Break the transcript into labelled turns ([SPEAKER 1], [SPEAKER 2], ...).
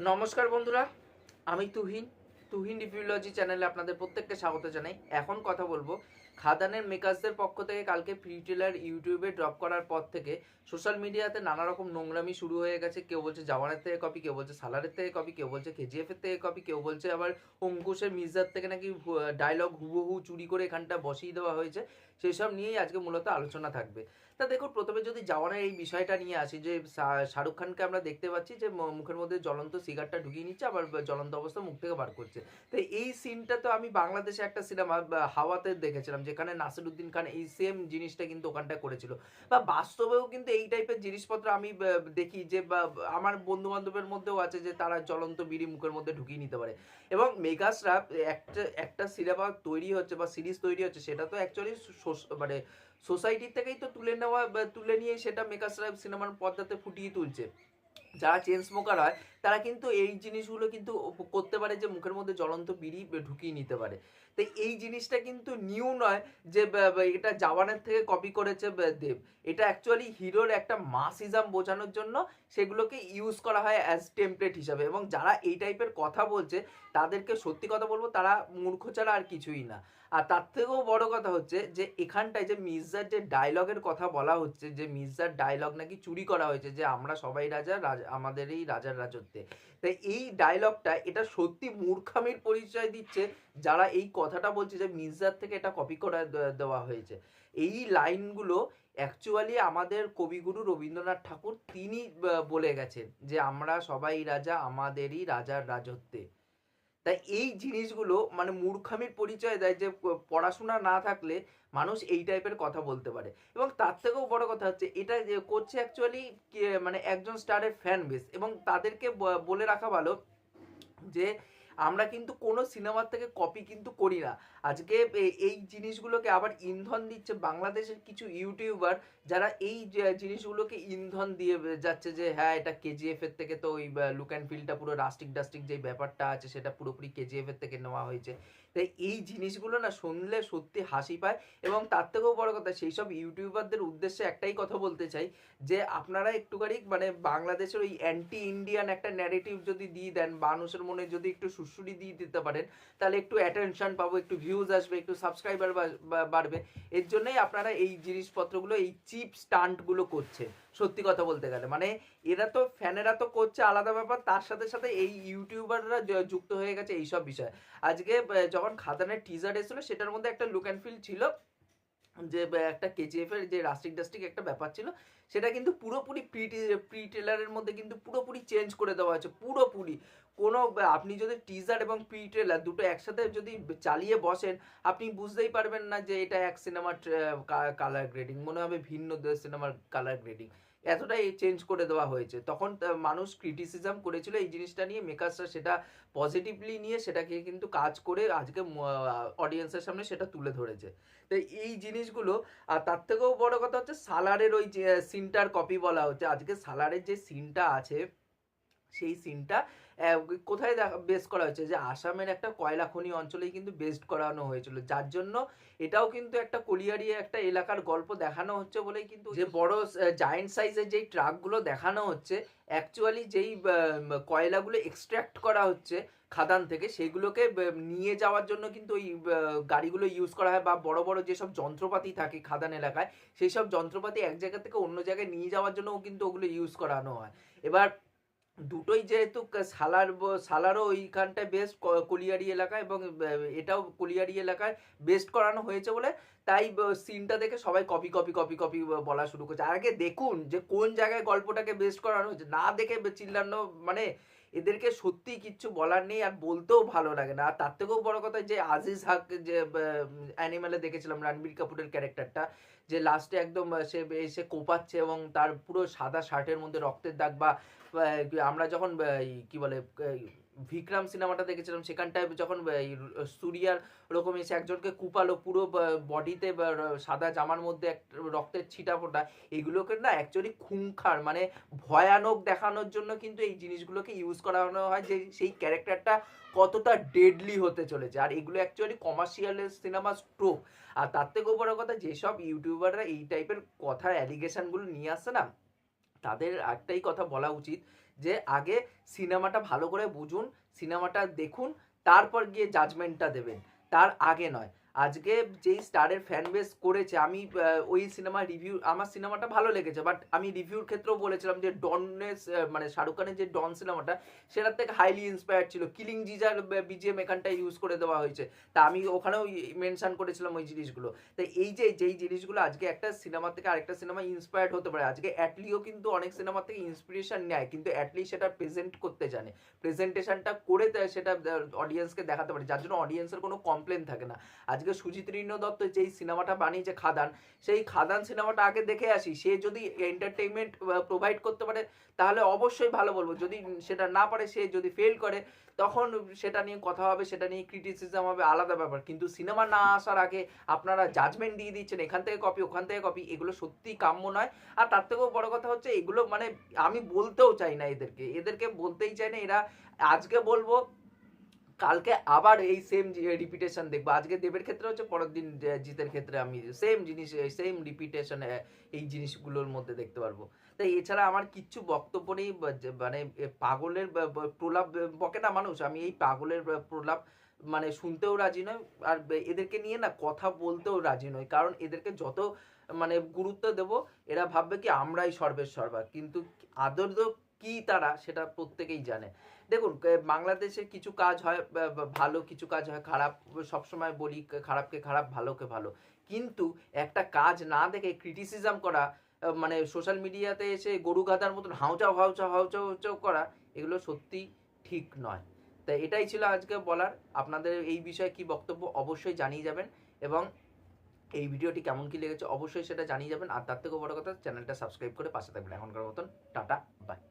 [SPEAKER 1] নমস্কার বন্ধুরা, আমি তুহিন রিভিউলজি চ্যানেলে আপনাদের প্রত্যেককে স্বাগত জানাই। এখন কথা বলবো খাদানের মেকার্সদের পক্ষ থেকে কালকে ফ্রি ট্রেলার ইউটিউবে ড্রপ করার পর থেকে সোশ্যাল মিডিয়াতে নানা রকম নোংরামি শুরু হয়ে গেছে। কেউ বলছে জওয়ানের থেকে কপি, কেউ বলছে সালারের থেকে কপি, কেউ বলছে কেজিএফ এর থেকে কপি, কেউ বলছে আবার অঙ্কুশের মির্জার থেকে নাকি ডায়লগ হুবহু চুরি করে এখানটা বসিয়ে দেওয়া হয়েছে। সেই সব নিয়েই আজকে মূলত আলোচনা থাকবে। তা দেখুন, প্রথমে যদি জওয়ানের এই বিষয়টা নিয়ে আসি, যে শাহরুখ খানকে আমরা দেখতে পাচ্ছি যে মুখের মধ্যে জ্বলন্ত সিগারটা ঢুকিয়ে নিচ্ছে, আবার জ্বলন্ত অবস্থা মুখ থেকে বার করছে। তো এই সিনটা তো আমি বাংলাদেশে একটা সিনেমা হাওয়াতে দেখেছিলাম, যেখানে নাসিরুদ্দিন খান এই সেম জিনিসটা কিন্তু ওখানটায় করেছিল। বা বাস্তবেও কিন্তু এই টাইপের জিনিসপত্র আমি দেখি যে আমার বন্ধু বান্ধবের মধ্যেও আছে, যে তারা জ্বলন্ত বিড়ি মুখের মধ্যে ঢুকিয়ে নিতে পারে। এবং মেগাসরা একটা একটা সিনেমা তৈরি হচ্ছে বা সিরিজ তৈরি হচ্ছে, সেটা তো অ্যাকচুয়ালি মানে সোসাইটির থেকেই তো তুলে নেওয়া বা তুলে নিয়ে সেটা মেকার্সরা সিনেমার পর্দাতে ফুটিয়ে তুলছে। যারা চেন স্মোকার হয় তারা কিন্তু এই জিনিসগুলো কিন্তু করতে পারে, যে মুখের মধ্যে জ্বলন্ত বিড়ি ঢুকিয়ে নিতে পারে। তো এই জিনিসটা কিন্তু নিউ নয় যে এটা জাওয়ানের থেকে কপি করেছে দেব। এটা অ্যাকচুয়ালি হিরোর একটা মাসিজম বোঝানোর জন্য সেগুলোকে ইউজ করা হয় অ্যাজ টেমপ্লেট হিসাবে। এবং যারা এই টাইপের কথা বলছে তাদেরকে সত্যি কথা বলবো, তারা মূর্খ ছাড়া আর কিছুই না। আর তার থেকেও বড় কথা হচ্ছে যে এখানটায় যে মির্জার যে ডায়লগের কথা বলা হচ্ছে, যে মির্জার ডায়লগ নাকি চুরি করা হয়েছে, যে আমরা সবাই রাজা, আমাদের এই রাজার রাজত্বে। তাই এই ডায়লগটা এটা সত্যি মূর্খামির পরিচয় দিচ্ছে যারা এই কথাটা বলছে যে মির্জার থেকে এটা কপি করে দেওয়া হয়েছে। এই লাইনগুলো অ্যাকচুয়ালি আমাদের কবিগুরু রবীন্দ্রনাথ ঠাকুর তিনি বলে গেছেন, যে আমরা সবাই রাজা, আমাদেরই রাজার রাজত্বে। তাই এই জিনিসগুলো মানে মূর্খামির পরিচয় দেয়, যে পড়াশোনা না থাকলে মানুষ এই টাইপের কথা বলতে পারে। এবং তার থেকেও বড় কথা হচ্ছে এটা যে করছে অ্যাকচুয়ালি মানে একজন স্টারের ফ্যান বেস, এবং তাদেরকে বলে রাখা ভালো যে আমরা কিন্তু কোনো সিনেমার থেকে কপি কিন্তু করি না। আজকে এই জিনিসগুলোকে আবার ইন্ধন দিচ্ছে বাংলাদেশের কিছু ইউটিউবার, যারা এই জিনিসগুলোকে ইন্ধন দিয়ে যাচ্ছে, যে হ্যাঁ এটা কেজিএফ এর থেকে, তো ওই লুক অ্যান্ড ফিলটা পুরো রাস্টিক ডাস্টিক যে ব্যাপারটা আছে সেটা পুরোপুরি কেজিএফ এর থেকে নেওয়া হয়েছে। তাই এই জিনিসগুলো না শুনলে সত্যি হাসি পায়। এবং তার থেকেও বড় কথা, সেই সব ইউটিউবারদের উদ্দেশ্যে একটাই কথা বলতে চাই, যে আপনারা একটুখানি মানে বাংলাদেশের ওই অ্যান্টি ইন্ডিয়ান একটা ন্যারেটিভ যদি দিয়ে দেন, মানুষের মনে যদি একটু সুড়সুড়ি দিয়ে দিতে পারেন, তাহলে একটু অ্যাটেনশন পাবো, একটু ভিউজ আসবে, একটু সাবস্ক্রাইবার বাড়বে। এর জন্যই আপনারা এই জিনিসপত্রগুলো, এই চিপ স্টান্টগুলো করছে। সত্যি কথা বলতে গেলে মানে এরা তো ফ্যানেরা তো করছে আলাদা ব্যাপার, তার সাথে সাথে এই ইউটিউবাররা যুক্ত হয়ে গেছে এইসব বিষয়। আজকে যখন খাদানের টিজার এসেছিল, সেটার মধ্যে একটা লুক অ্যান্ড ফিল ছিল, যে একটা কেজিএফ এর যে রাস্টিক ডাস্টিক একটা ব্যাপার ছিল, সেটা কিন্তু পুরোপুরি প্রি ট্রেলারের মধ্যে কিন্তু পুরোপুরি চেঞ্জ করে দেওয়া হয়েছে। পুরোপুরি কোনো আপনি যদি টিজার এবং প্রি ট্রেলার দুটো একসাথে যদি চালিয়ে বসেন, আপনি বুঝতেই পারবেন না যে এটা এক সিনেমার কালার গ্রেডিং, মনে হবে ভিন্ন সিনেমার কালার গ্রেডিং। এতটাই চেঞ্জ করে দেওয়া হয়েছে। তখন মানুষ ক্রিটিসিজম করেছিল এই জিনিসটা নিয়ে, মেকার্সরা সেটা পজিটিভলি নিয়ে সেটাকে কিন্তু কাজ করে আজকে অডিয়েন্সের সামনে সেটা তুলে ধরেছে। তো এই জিনিসগুলো, আর তার থেকেও বড় কথা হচ্ছে সালারের ওই যে সিনটার কপি বলা হচ্ছে। আজকে সালারের যে সিনটা আছে, সেই সিনটা কোথায় বেস করা হয়েছে, যে আসামের একটা কয়লা খনি অঞ্চলেই কিন্তু বেসড করানো হয়েছিল, যার জন্য এটাও কিন্তু একটা কলিয়ারি একটা এলাকার গল্প দেখানো হচ্ছে বলেই কিন্তু যে বড় জায়েন্ট সাইজের যেই ট্রাকগুলো দেখানো হচ্ছে, অ্যাকচুয়ালি যেই কয়লাগুলো এক্সট্র্যাক্ট করা হচ্ছে খাদান থেকে, সেগুলোকে নিয়ে যাওয়ার জন্য কিন্তু ওই গাড়িগুলো ইউজ করা হয়। বা বড় বড় যেসব যন্ত্রপাতি থাকে খাদান এলাকায়, সেই সব যন্ত্রপাতি এক জায়গা থেকে অন্য জায়গায় নিয়ে যাওয়ার জন্যও কিন্তু ওগুলো ইউজ করানো হয়। এবার দুটোই যেহেতু সালারও ওইখানটায় বেস্ট কলিয়ারি এলাকায়, এবং এটাও কলিয়ারি এলাকায় বেস্ট করানো হয়েছে বলে তাই সিনটা দেখে সবাই কপি কপি কপি কপি বলা শুরু করছে। আর আগে দেখুন যে কোন জায়গায় গল্পটাকে বেস্ট করানো হয়েছে, না দেখে চিল্লানো মানে এদেরকে সত্যি কিচ্ছু বলার নেই, আর বলতেও ভালো লাগে না। আর তার থেকেও বড় কথা, যে আজিজ হক যে অ্যানিমেলে দেখেছিলাম রণবীর কাপুরের ক্যারেক্টারটা, যে লাস্টে একদম সে এসে কোপাচ্ছে এবং তার পুরো সাদা শার্টের মধ্যে রক্তের দাগ, বা আমরা যখন কি বলে ভিক্রাম সিনেমাটা দেখেছিলাম, সেখানটায় যখন সুরিয়ার ওরকম এসে একজনকে কুপালো, পুরো বডিতে সাদা জামার মধ্যে রক্তের ছিটা ফোটা, এগুলোকে না অ্যাকচুয়ালি খুংখার মানে ভয়ানক দেখানোর জন্য কিন্তু এই জিনিসগুলোকে ইউজ করানো হয়, যে সেই ক্যারেক্টারটা কতটা ডেডলি হতে চলেছে। আর এগুলো অ্যাকচুয়ালি কমার্শিয়াল সিনেমা স্ট্রোক। আর তার থেকেও বড় কথা, যেসব ইউটিউবাররা এই টাইপের কথা অ্যালিগেশনগুলো নিয়ে আসছে না, তাদের একটাই কথা বলা উচিত, যে আগে সিনেমাটা ভালো করে বুঝুন, সিনেমাটা দেখুন, তারপর গিয়ে জাজমেন্টটা দেবেন, তার আগে নয়। আজকে যেই স্টারের ফ্যান বেস করেছে, আমি ওই সিনেমা রিভিউ, আমার সিনেমাটা ভালো লেগেছে, বাট আমি রিভিউর ক্ষেত্রেও বলেছিলাম যে ডনের মানে শাহরুখ খানের যে ডন সিনেমাটা সেটার থেকে হাইলি ইন্সপায়ার্ড ছিল, কিলিং জিজার বিজিএম এখানটা ইউজ করে দেওয়া হয়েছে, তা আমি ওখানেও মেনশন করেছিলাম ওই জিনিসগুলো। তাই এই যে যেই জিনিসগুলো আজকে একটা সিনেমা থেকে আরেকটা সিনেমা ইন্সপায়ার্ড হতে পারে, আজকে অ্যাটলিও কিন্তু অনেক সিনেমা থেকে ইন্সপিরেশন নেয়, কিন্তু অ্যাটলি সেটা প্রেজেন্ট করতে জানে, প্রেজেন্টেশনটা করে সেটা অডিয়েন্সকে দেখাতে পারে, যার জন্য অডিয়েন্সের কোনো কমপ্লেন থাকে না। আজকে সুজিত ঋণ দত্ত যেই সিনেমাটা বানিয়েছে খাদান, সেই খাদান সিনেমাটা আগে দেখে আসি, সে যদি এন্টারটেইনমেন্ট প্রোভাইড করতে পারে তাহলে অবশ্যই ভালো বলবো, যদি সেটা না পারে, সে যদি ফেল করে তখন সেটা নিয়ে কথা হবে, সেটা নিয়ে ক্রিটিসিজম হবে, আলাদা ব্যাপার। কিন্তু সিনেমা না আসার আগে আপনারা জাজমেন্ট দিয়ে দিচ্ছেন, এখান থেকে কপি ওখান থেকে কপি, এগুলো সত্যিই কাম্য নয়। আর তার থেকেও বড় কথা হচ্ছে এগুলো মানে আমি বলতেও চাই না, এদেরকে বলতেই চাই না। এরা আজকে বলবো, কালকে আবার এই সেম রিপিটেশন দেখবো। আজকে দেবের ক্ষেত্রে হচ্ছে, পরের দিন জিতের ক্ষেত্রে আমি সেম জিনিস, সেম রিপিটেশন এই জিনিসগুলোর মধ্যে দেখতে পারবো। তাই এছাড়া আমার কিচ্ছু বক্তব্য নেই। মানে পাগলের প্রলাপ বকে না মানুষ, আমি এই পাগলের প্রলাপ মানে শুনতেও রাজি নয়, আর এদেরকে নিয়ে না কথা বলতেও রাজি নয়, কারণ এদেরকে যত মানে গুরুত্ব দেব, এরা ভাববে কি আমরাই সর্বের সর্বা, কিন্তু আদর কি তারা সেটা প্রত্যেকেই জানে। দেখুন, বাংলাদেশে কিছু কাজ হয় ভালো, কিছু কাজ হয় খারাপ, সবসময় বলি খারাপকে খারাপ, ভালোকে ভালো, কিন্তু একটা কাজ না দেখে ক্রিটিসিজম করা, মানে সোশ্যাল মিডিয়াতে এসে গরু গাধার মতন হাউচাও হাউচাও হাউচাও হাউচাও করা, এগুলো সত্যি ঠিক নয়। তাই এটাই ছিল আজকে বলার। আপনাদের এই বিষয়ে কি বক্তব্য অবশ্যই জানিয়ে যাবেন, এবং এই ভিডিওটি কেমন কি লেগেছে অবশ্যই সেটা জানিয়ে যাবেন। আর তার থেকেও বড় কথা, চ্যানেলটা সাবস্ক্রাইব করে পাশে থাকবেন। এখনকার মতন টাটা, বাই।